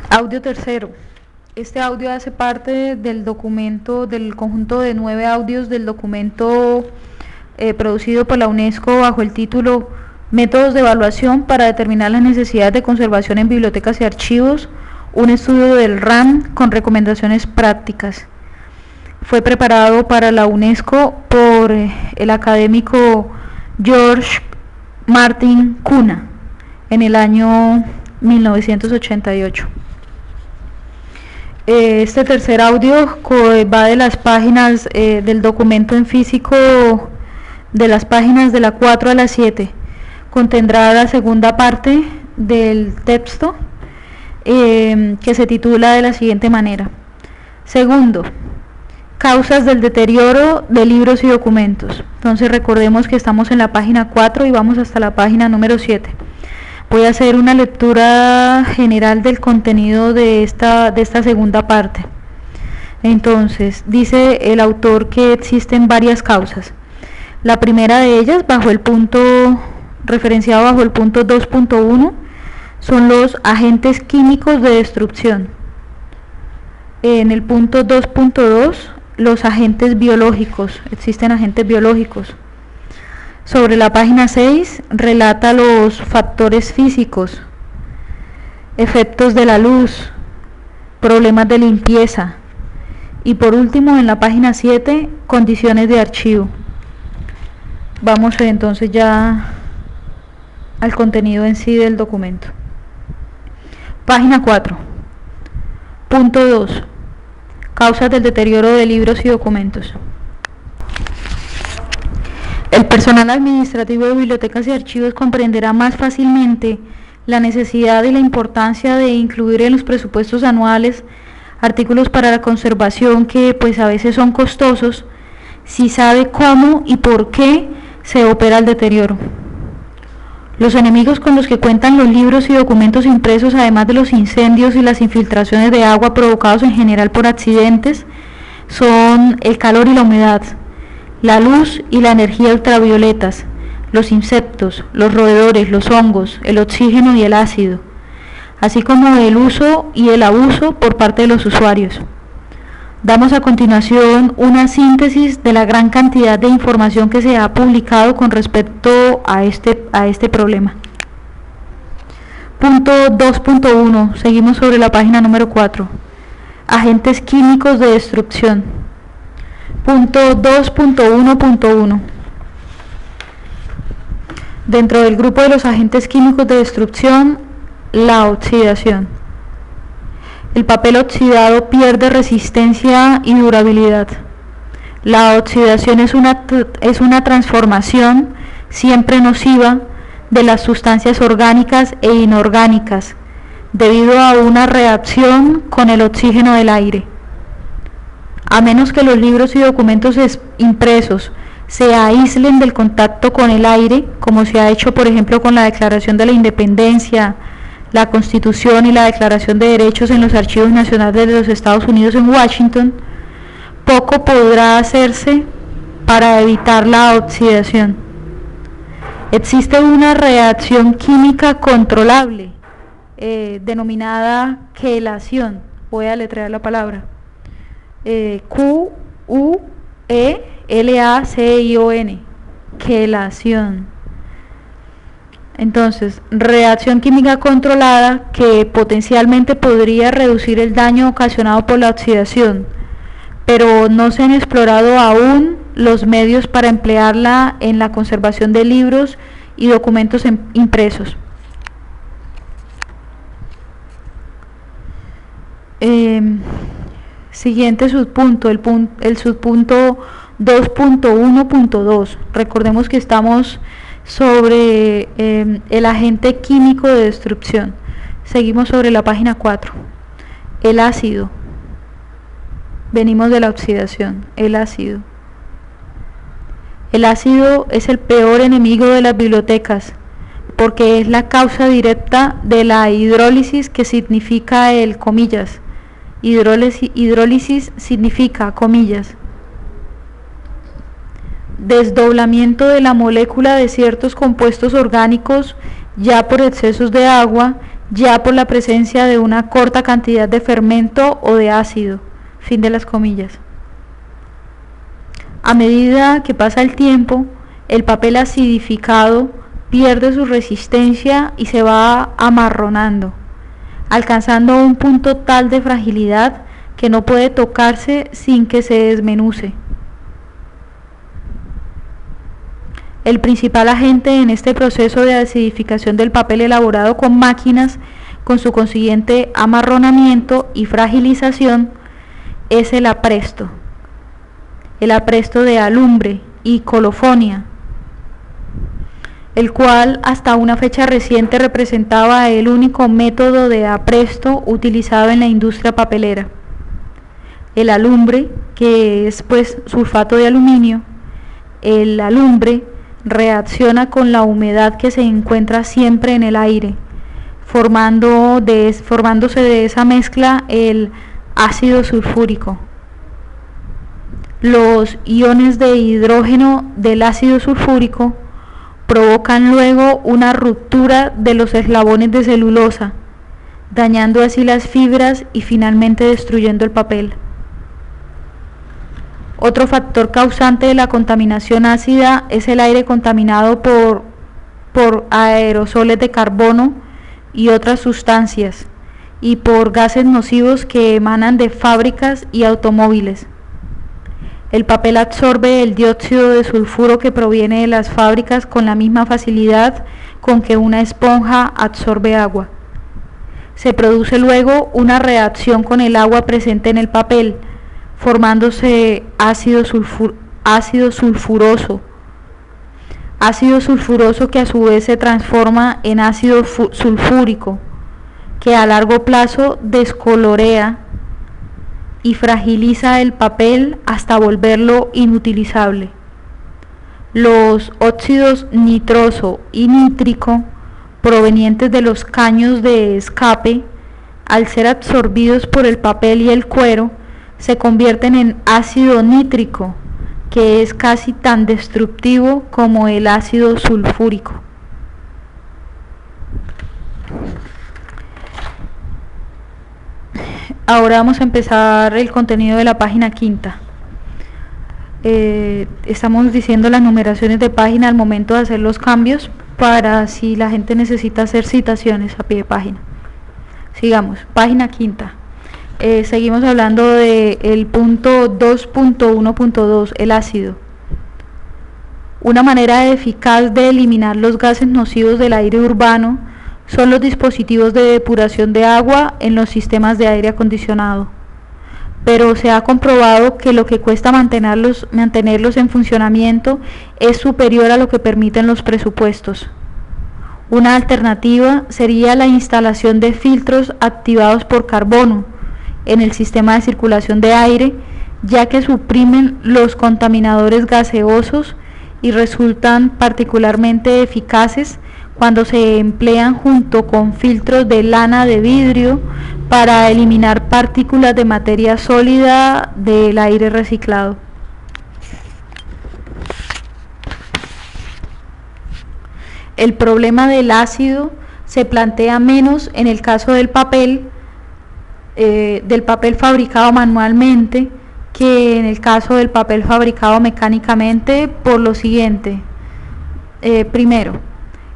Audio tercero. Este audio hace parte del documento, del conjunto de 9 audios del documento producido por la UNESCO bajo el título Métodos de evaluación para determinar las necesidades de conservación en bibliotecas y archivos, un estudio del RAM con recomendaciones prácticas. Fue preparado para la UNESCO por el académico George Martin Cuna en el año 1988. Este tercer audio va de las páginas del documento en físico, de las páginas de la 4 a la 7. Contendrá la segunda parte del texto que se titula de la siguiente manera. Segundo, causas del deterioro de libros y documentos. Entonces recordemos que estamos en la página 4 y vamos hasta la página número 7. Voy a hacer una lectura general del contenido de esta segunda parte. Entonces, dice el autor que existen varias causas. La primera de ellas, referenciado bajo el punto 2.1, son los agentes químicos de destrucción. En el punto 2.2, los agentes biológicos. Existen agentes biológicos. Sobre la página 6 relata los factores físicos, efectos de la luz, problemas de limpieza y por último en la página 7 condiciones de archivo. Vamos entonces ya al contenido en sí del documento. Página 4. Punto 2. Causas del deterioro de libros y documentos. El personal administrativo de bibliotecas y archivos comprenderá más fácilmente la necesidad y la importancia de incluir en los presupuestos anuales artículos para la conservación que pues a veces son costosos si sabe cómo y por qué se opera el deterioro. Los enemigos con los que cuentan los libros y documentos impresos, además de los incendios y las infiltraciones de agua provocados en general por accidentes, son el calor y la humedad, la luz y la energía ultravioletas, los insectos, los roedores, los hongos, el oxígeno y el ácido, así como el uso y el abuso por parte de los usuarios. Damos a continuación una síntesis de la gran cantidad de información que se ha publicado con respecto a este problema. Punto 2.1, seguimos sobre la página número 4. Agentes químicos de destrucción. Punto 2.1.1. Dentro del grupo de los agentes químicos de destrucción, la oxidación. El papel oxidado pierde resistencia y durabilidad. La oxidación es una transformación siempre nociva de las sustancias orgánicas e inorgánicas debido a una reacción con el oxígeno del aire. A menos que los libros y documentos impresos se aíslen del contacto con el aire, como se ha hecho por ejemplo con la Declaración de la Independencia, la Constitución y la Declaración de Derechos en los Archivos Nacionales de los Estados Unidos en Washington, poco podrá hacerse para evitar la oxidación. Existe una reacción química controlable, denominada quelación. Voy a deletrear la palabra. Q-U-E-L-A-C-I-O-N, quelación. Entonces, reacción química controlada que potencialmente podría reducir el daño ocasionado por la oxidación, pero no se han explorado aún los medios para emplearla en la conservación de libros y documentos impresos. Siguiente subpunto, el subpunto 2.1.2. Recordemos que estamos sobre el agente químico de destrucción. Seguimos sobre la página 4. El ácido. Venimos de la oxidación. El ácido. El ácido es el peor enemigo de las bibliotecas porque es la causa directa de la hidrólisis, que significa comillas. Hidrólisis significa comillas. Desdoblamiento de la molécula de ciertos compuestos orgánicos ya por excesos de agua ya por la presencia de una corta cantidad de fermento o de ácido. Fin de las comillas. A medida que pasa el tiempo, el papel acidificado pierde su resistencia y se va amarronando, alcanzando un punto tal de fragilidad que no puede tocarse sin que se desmenuce. El principal agente en este proceso de acidificación del papel elaborado con máquinas, con su consiguiente amarronamiento y fragilización, es el apresto de alumbre y colofonia, el cual hasta una fecha reciente representaba el único método de apresto utilizado en la industria papelera. El alumbre, que es pues sulfato de aluminio, el alumbre reacciona con la humedad que se encuentra siempre en el aire, formándose de esa mezcla el ácido sulfúrico. Los iones de hidrógeno del ácido sulfúrico provocan luego una ruptura de los eslabones de celulosa, dañando así las fibras y finalmente destruyendo el papel. Otro factor causante de la contaminación ácida es el aire contaminado por aerosoles de carbono y otras sustancias, y por gases nocivos que emanan de fábricas y automóviles. El papel absorbe el dióxido de sulfuro que proviene de las fábricas con la misma facilidad con que una esponja absorbe agua. Se produce luego una reacción con el agua presente en el papel, formándose ácido sulfuroso que a su vez se transforma en ácido sulfúrico, que a largo plazo descolorea y fragiliza el papel hasta volverlo inutilizable. Los óxidos nitroso y nítrico provenientes de los caños de escape, al ser absorbidos por el papel y el cuero, se convierten en ácido nítrico, que es casi tan destructivo como el ácido sulfúrico. Ahora vamos a empezar el contenido de la página quinta. Estamos diciendo las numeraciones de página al momento de hacer los cambios para si la gente necesita hacer citaciones a pie de página. Sigamos, página quinta. Seguimos hablando del punto 2.1.2, el ácido. Una manera eficaz de eliminar los gases nocivos del aire urbano son los dispositivos de depuración de agua en los sistemas de aire acondicionado. Pero se ha comprobado que lo que cuesta mantenerlos en funcionamiento es superior a lo que permiten los presupuestos. Una alternativa sería la instalación de filtros activados por carbono en el sistema de circulación de aire, ya que suprimen los contaminadores gaseosos y resultan particularmente eficaces cuando se emplean junto con filtros de lana de vidrio para eliminar partículas de materia sólida del aire reciclado. El problema del ácido se plantea menos en el caso del papel fabricado manualmente que en el caso del papel fabricado mecánicamente, por lo siguiente. Primero,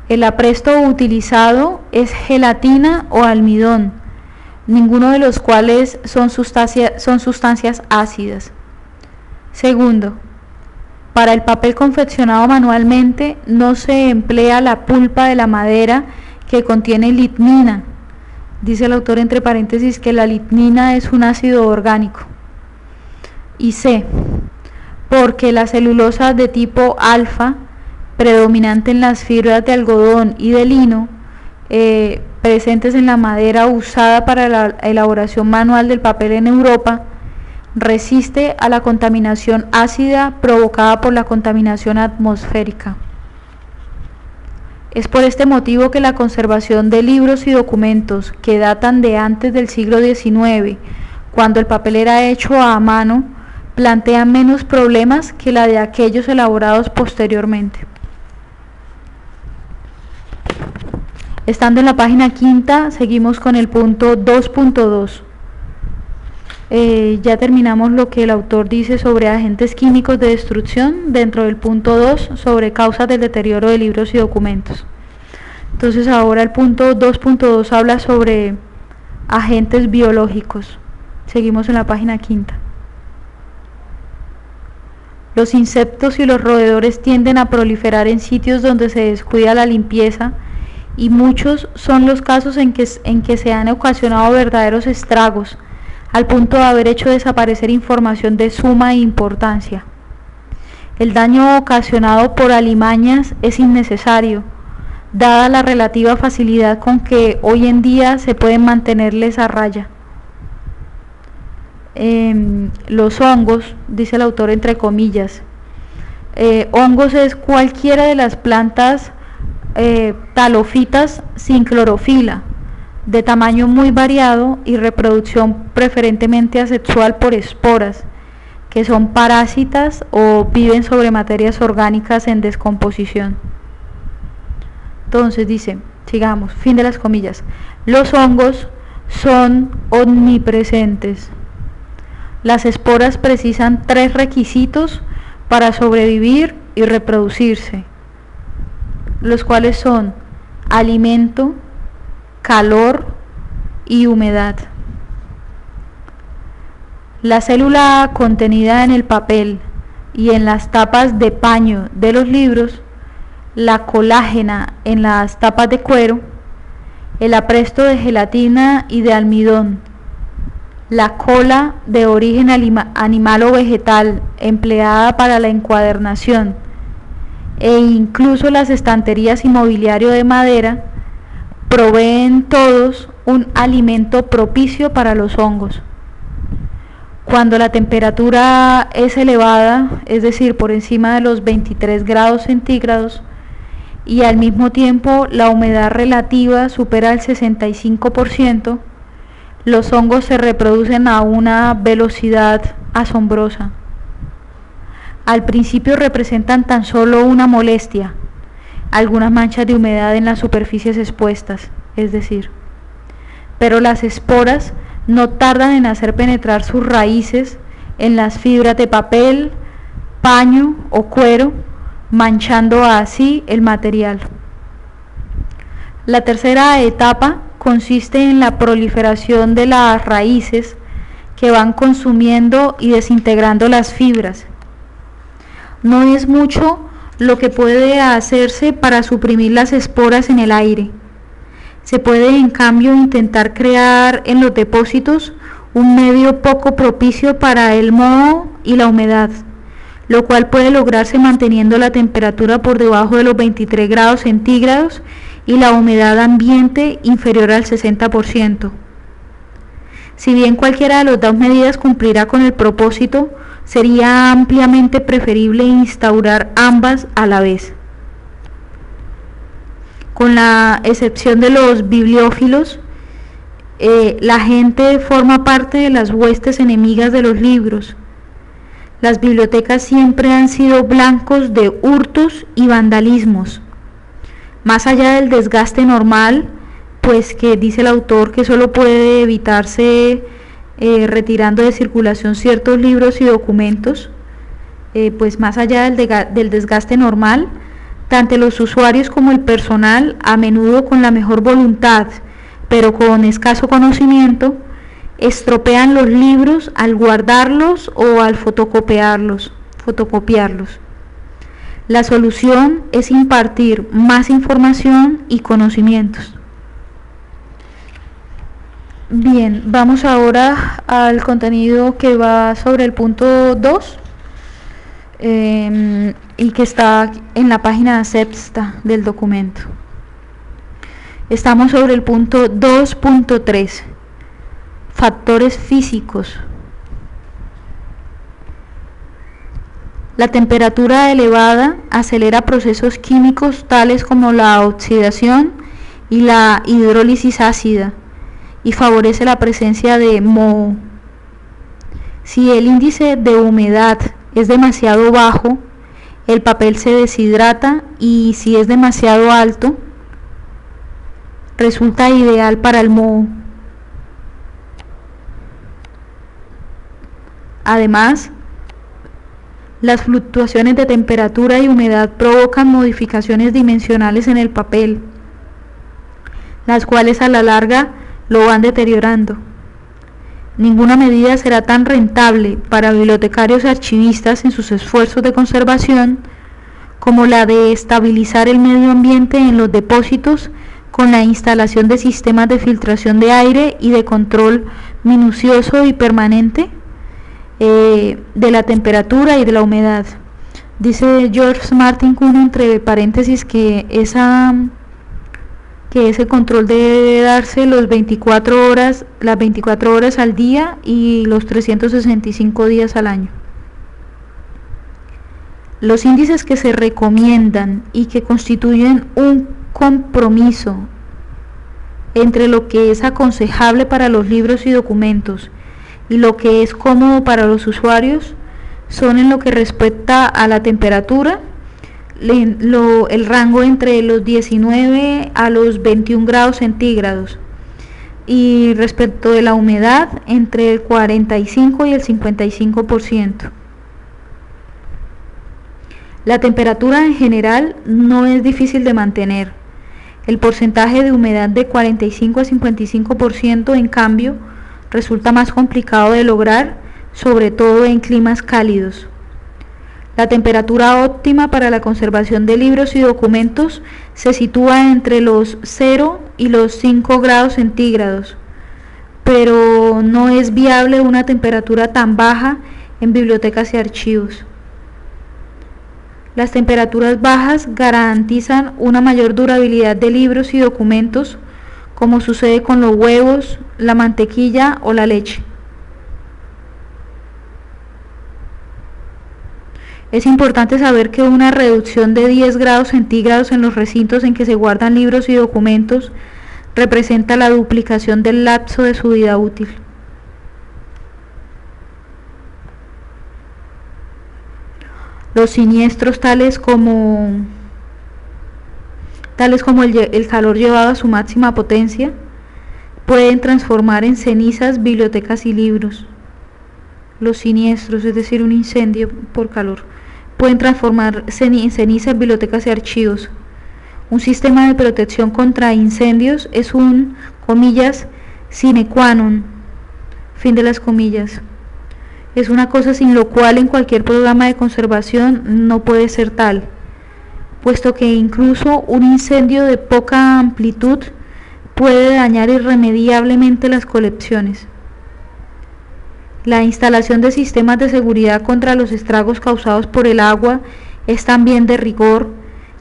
el apresto utilizado es gelatina o almidón, ninguno de los cuales son sustancias ácidas. Segundo, para el papel confeccionado manualmente no se emplea la pulpa de la madera que contiene lignina. Dice el autor entre paréntesis que la lignina es un ácido orgánico. Y C, porque la celulosa de tipo alfa, predominante en las fibras de algodón y de lino, presentes en la madera usada para la elaboración manual del papel en Europa, resiste a la contaminación ácida provocada por la contaminación atmosférica. Es por este motivo que la conservación de libros y documentos que datan de antes del siglo XIX, cuando el papel era hecho a mano, plantea menos problemas que la de aquellos elaborados posteriormente. Estando en la página quinta, seguimos con el punto 2.2. Ya terminamos lo que el autor dice sobre agentes químicos de destrucción dentro del punto 2 sobre causas del deterioro de libros y documentos. Entonces ahora el punto 2.2 habla sobre agentes biológicos. Seguimos en la página quinta. Los insectos y los roedores tienden a proliferar en sitios donde se descuida la limpieza y muchos son los casos en que se han ocasionado verdaderos estragos al punto de haber hecho desaparecer información de suma importancia. El daño ocasionado por alimañas es innecesario, dada la relativa facilidad con que hoy en día se pueden mantenerles a raya. Los hongos, dice el autor entre comillas, hongos es cualquiera de las plantas talofitas sin clorofila, de tamaño muy variado y reproducción preferentemente asexual por esporas, que son parásitas o viven sobre materias orgánicas en descomposición. Entonces dice, sigamos, fin de las comillas, los hongos son omnipresentes. Las esporas precisan 3 requisitos para sobrevivir y reproducirse, los cuales son alimento, calor y humedad. La célula contenida en el papel y en las tapas de paño de los libros, la colágena en las tapas de cuero, el apresto de gelatina y de almidón, la cola de origen animal o vegetal empleada para la encuadernación e incluso las estanterías y mobiliario de madera proveen todos un alimento propicio para los hongos. Cuando la temperatura es elevada, es decir, por encima de los 23 grados centígrados, y al mismo tiempo la humedad relativa supera el 65%, los hongos se reproducen a una velocidad asombrosa. Al principio representan tan solo una molestia, algunas manchas de humedad en las superficies expuestas, es decir, pero las esporas no tardan en hacer penetrar sus raíces en las fibras de papel, paño o cuero, manchando así el material. La tercera etapa consiste en la proliferación de las raíces que van consumiendo y desintegrando las fibras. No es mucho lo que puede hacerse para suprimir las esporas en el aire. Se puede en cambio intentar crear en los depósitos un medio poco propicio para el moho y la humedad, lo cual puede lograrse manteniendo la temperatura por debajo de los 23 grados centígrados y la humedad ambiente inferior al 60%. Si bien cualquiera de las dos medidas cumplirá con el propósito, sería ampliamente preferible instaurar ambas a la vez. Con la excepción de los bibliófilos, la gente forma parte de las huestes enemigas de los libros. Las bibliotecas siempre han sido blancos de hurtos y vandalismos. Más allá del desgaste normal, pues que dice el autor que solo puede evitarse retirando de circulación ciertos libros y documentos, pues más allá del desgaste normal, tanto los usuarios como el personal, a menudo con la mejor voluntad, pero con escaso conocimiento, estropean los libros al guardarlos o al fotocopiarlos. La solución es impartir más información y conocimientos. Bien, vamos ahora al contenido que va sobre el punto 2 y que está en la página sexta del documento. Estamos sobre el punto 2.3, factores físicos. La temperatura elevada acelera procesos químicos tales como la oxidación y la hidrólisis ácida y favorece la presencia de moho. Si el índice de humedad es demasiado bajo, el papel se deshidrata, y si es demasiado alto, resulta ideal para el moho. Además, las fluctuaciones de temperatura y humedad provocan modificaciones dimensionales en el papel, las cuales a la larga lo van deteriorando. Ninguna medida será tan rentable para bibliotecarios y archivistas en sus esfuerzos de conservación como la de estabilizar el medio ambiente en los depósitos con la instalación de sistemas de filtración de aire y de control minucioso y permanente de la temperatura y de la humedad. Dice George Martin Kuhn entre paréntesis que ese control debe darse las 24 horas al día y los 365 días al año. Los índices que se recomiendan y que constituyen un compromiso entre lo que es aconsejable para los libros y documentos y lo que es cómodo para los usuarios son en lo que respecta a la temperatura, el rango entre los 19 a los 21 grados centígrados, y respecto de la humedad entre el 45 y el 55%. La temperatura en general no es difícil de mantener. El porcentaje de humedad de 45 a 55%, en cambio, resulta más complicado de lograr, sobre todo en climas cálidos. La temperatura óptima para la conservación de libros y documentos se sitúa entre los 0 y los 5 grados centígrados, pero no es viable una temperatura tan baja en bibliotecas y archivos. Las temperaturas bajas garantizan una mayor durabilidad de libros y documentos, como sucede con los huevos, la mantequilla o la leche. Es importante saber que una reducción de 10 grados centígrados en los recintos en que se guardan libros y documentos representa la duplicación del lapso de su vida útil. Los siniestros tales como el calor llevado a su máxima potencia pueden transformar en cenizas bibliotecas y libros. Los siniestros, es decir, un incendio por calor, pueden transformar en cenizas bibliotecas y archivos. Un sistema de protección contra incendios es un, comillas, sine qua non, fin de las comillas. Es una cosa sin lo cual en cualquier programa de conservación no puede ser tal, puesto que incluso un incendio de poca amplitud puede dañar irremediablemente las colecciones. La instalación de sistemas de seguridad contra los estragos causados por el agua es también de rigor,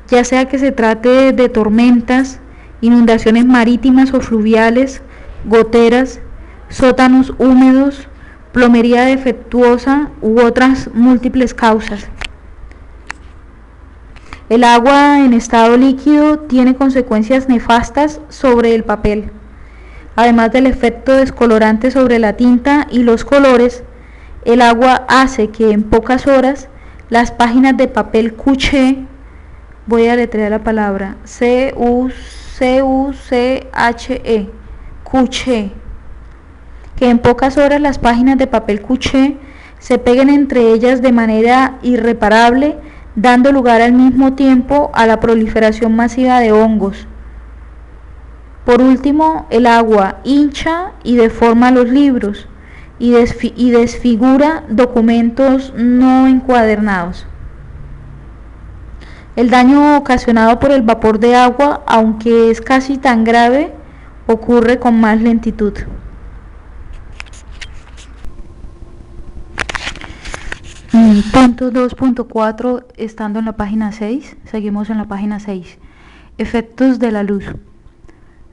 ya sea que se trate de tormentas, inundaciones marítimas o fluviales, goteras, sótanos húmedos, plomería defectuosa u otras múltiples causas. El agua en estado líquido tiene consecuencias nefastas sobre el papel. Además del efecto descolorante sobre la tinta y los colores, el agua hace que en pocas horas las páginas de papel couché, voy a deletrear la palabra, C-U-C-H-E, couché, que en pocas horas las páginas de papel couché se peguen entre ellas de manera irreparable, dando lugar al mismo tiempo a la proliferación masiva de hongos. Por último, el agua hincha y deforma los libros y desfigura documentos no encuadernados. El daño ocasionado por el vapor de agua, aunque es casi tan grave, ocurre con más lentitud. Punto 2.4, estando en la página 6, seguimos en la página 6. Efectos de la luz.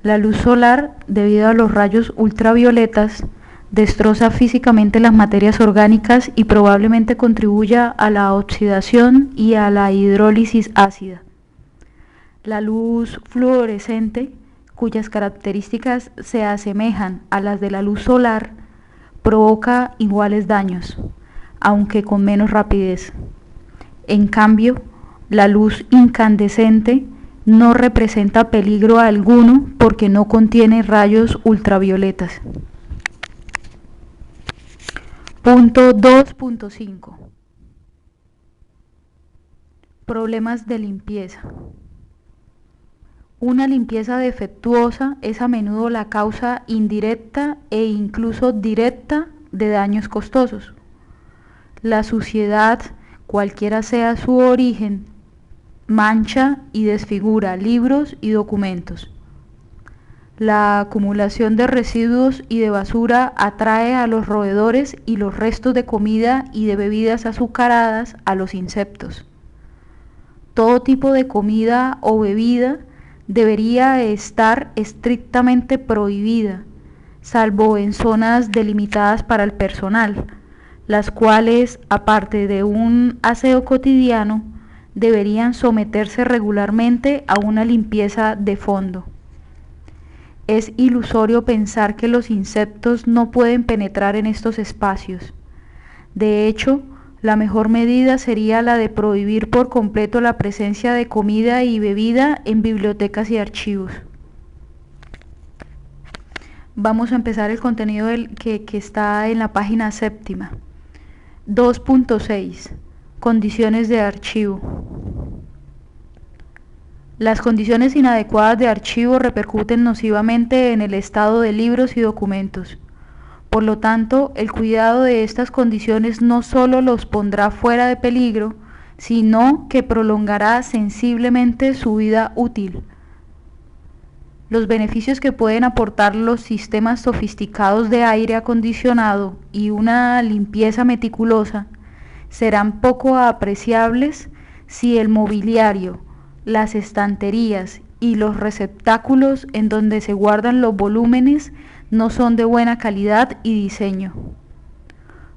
La luz solar, debido a los rayos ultravioletas, destroza físicamente las materias orgánicas y probablemente contribuya a la oxidación y a la hidrólisis ácida. La luz fluorescente, cuyas características se asemejan a las de la luz solar, provoca iguales daños, aunque con menos rapidez. En cambio, la luz incandescente no representa peligro alguno porque no contiene rayos ultravioletas. Punto 2.5. Problemas de limpieza. Una limpieza defectuosa es a menudo la causa indirecta e incluso directa de daños costosos. La suciedad, cualquiera sea su origen, mancha y desfigura libros y documentos. La acumulación de residuos y de basura atrae a los roedores y los restos de comida y de bebidas azucaradas a los insectos. Todo tipo de comida o bebida debería estar estrictamente prohibida, salvo en zonas delimitadas para el personal, las cuales, aparte de un aseo cotidiano, deberían someterse regularmente a una limpieza de fondo. Es ilusorio pensar que los insectos no pueden penetrar en estos espacios. De hecho, la mejor medida sería la de prohibir por completo la presencia de comida y bebida en bibliotecas y archivos. Vamos a empezar el contenido que está en la página 7. 2.6. Condiciones de archivo. Las condiciones inadecuadas de archivo repercuten nocivamente en el estado de libros y documentos. Por lo tanto, el cuidado de estas condiciones no solo los pondrá fuera de peligro, sino que prolongará sensiblemente su vida útil. Los beneficios que pueden aportar los sistemas sofisticados de aire acondicionado y una limpieza meticulosa serán poco apreciables si el mobiliario, las estanterías y los receptáculos en donde se guardan los volúmenes no son de buena calidad y diseño.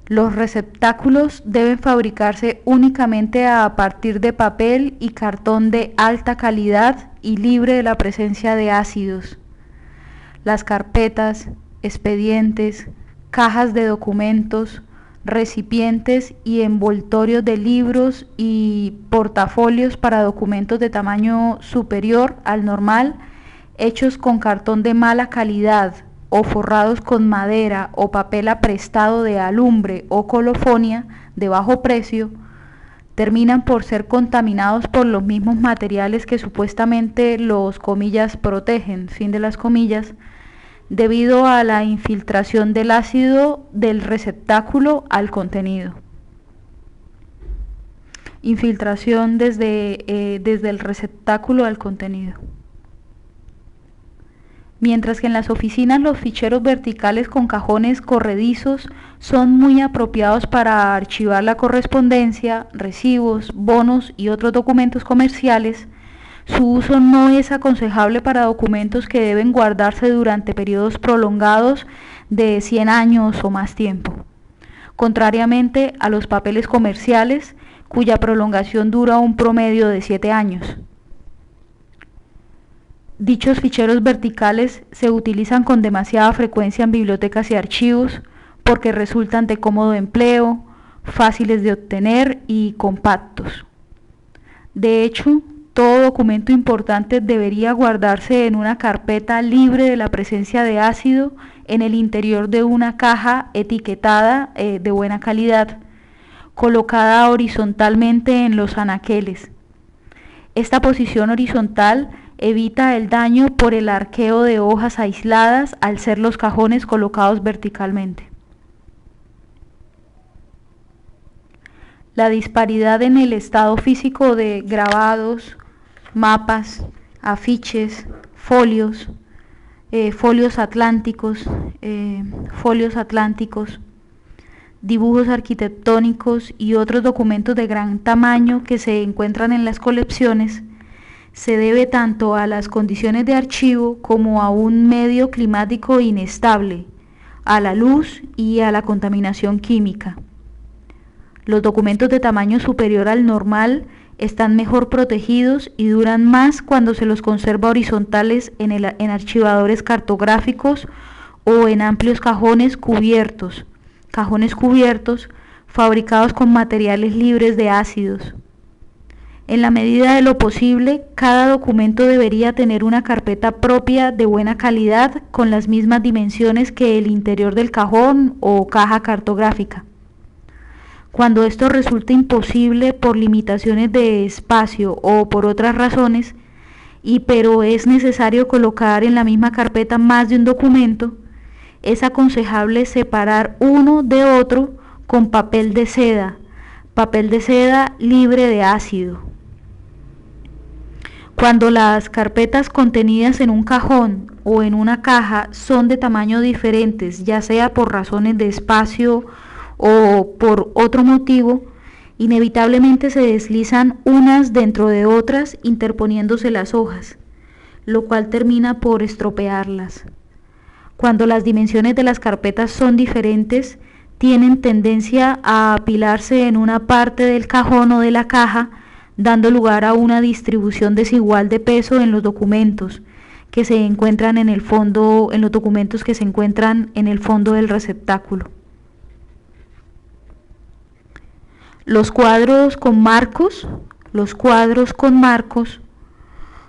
Los receptáculos deben fabricarse únicamente a partir de papel y cartón de alta calidad y libre de la presencia de ácidos. Las carpetas, expedientes, cajas de documentos, recipientes y envoltorios de libros y portafolios para documentos de tamaño superior al normal, hechos con cartón de mala calidad o forrados con madera o papel aprestado de alumbre o colofonia de bajo precio, terminan por ser contaminados por los mismos materiales que supuestamente los comillas protegen, fin de las comillas, debido a la infiltración del ácido del receptáculo al contenido. Infiltración desde el receptáculo al contenido. Mientras que en las oficinas los ficheros verticales con cajones corredizos son muy apropiados para archivar la correspondencia, recibos, bonos y otros documentos comerciales, su uso no es aconsejable para documentos que deben guardarse durante periodos prolongados de 100 años o más tiempo, contrariamente a los papeles comerciales, cuya prolongación dura un promedio de 7 años. Dichos ficheros verticales se utilizan con demasiada frecuencia en bibliotecas y archivos porque resultan de cómodo empleo, fáciles de obtener y compactos. De hecho, todo documento importante debería guardarse en una carpeta libre de la presencia de ácido en el interior de una caja etiquetada de buena calidad, colocada horizontalmente en los anaqueles. Esta posición horizontal evita el daño por el arqueo de hojas aisladas al ser los cajones colocados verticalmente. La disparidad en el estado físico de grabados, mapas, afiches, folios atlánticos, dibujos arquitectónicos y otros documentos de gran tamaño que se encuentran en las colecciones se debe tanto a las condiciones de archivo como a un medio climático inestable, a la luz y a la contaminación química. Los documentos de tamaño superior al normal están mejor protegidos y duran más cuando se los conserva horizontales en archivadores cartográficos o en amplios cajones cubiertos fabricados con materiales libres de ácidos. En la medida de lo posible, cada documento debería tener una carpeta propia de buena calidad con las mismas dimensiones que el interior del cajón o caja cartográfica. Cuando esto resulte imposible por limitaciones de espacio o por otras razones, pero es necesario colocar en la misma carpeta más de un documento, es aconsejable separar uno de otro con papel de seda libre de ácido. Cuando las carpetas contenidas en un cajón o en una caja son de tamaño diferentes, ya sea por razones de espacio o por otro motivo, inevitablemente se deslizan unas dentro de otras interponiéndose las hojas, lo cual termina por estropearlas. Cuando las dimensiones de las carpetas son diferentes, tienen tendencia a apilarse en una parte del cajón o de la caja, dando lugar a una distribución desigual de peso en los documentos que se encuentran en el fondo, en los documentos que se encuentran en el fondo del receptáculo. Los cuadros con marcos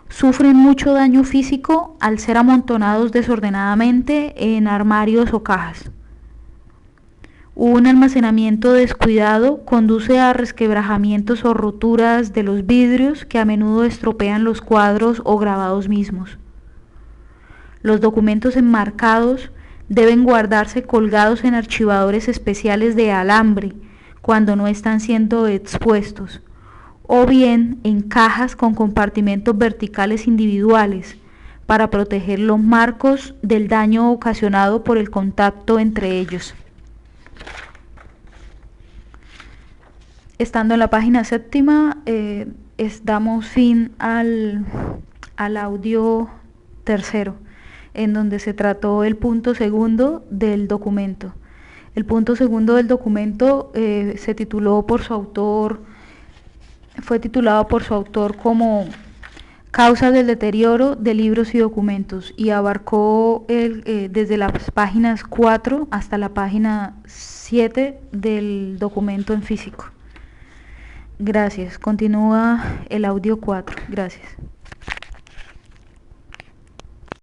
sufren mucho daño físico al ser amontonados desordenadamente en armarios o cajas. Un almacenamiento descuidado conduce a resquebrajamientos o roturas de los vidrios que a menudo estropean los cuadros o grabados mismos. Los documentos enmarcados deben guardarse colgados en archivadores especiales de alambre cuando no están siendo expuestos, o bien en cajas con compartimentos verticales individuales para proteger los marcos del daño ocasionado por el contacto entre ellos. Estando en la página 7, damos fin al audio 3, en donde se trató el punto 2 del documento. El punto 2 del documento fue titulado por su autor como Causas del deterioro de libros y documentos, y abarcó desde las páginas 4 hasta la página 7 del documento en físico. Gracias. Continúa el audio 4. Gracias.